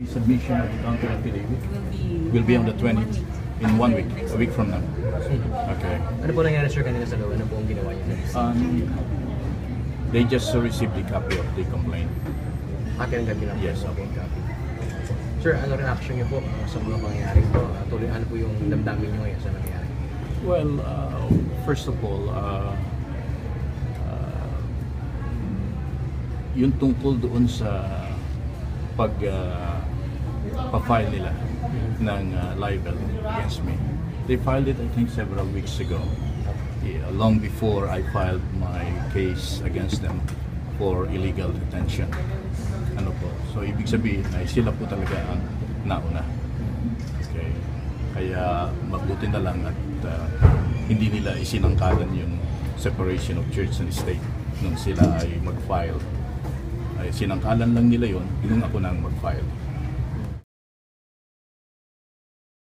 Submission of the counter affidavit will be on the 20th, in 1 week, a week from now. Okay. Ano po nangyari sir kanina sa loob? Ano po ang ginawa niyo? They just received the copy of the complaint. Akin ang gabi lang? Yes, okay. Copy. Sir, ano reaction niyo po sa mga pangyayari po? Tuloy, ano po yung damdamin niyo ngayon sa nangyari? Well, first of all, yung tungkol doon sa pa-file nila ng libel against me. They filed it, I think, several weeks ago, long before I filed my case against them for illegal detention. Ano po? So, ibig sabihin ay sila po talaga ang nauna. Okay. Kaya mabuti na lang at hindi nila isinangkalan yung separation of church and state nung sila ay mag-file. Ay sinangkalan lang nila yon nung ako nang mag-file.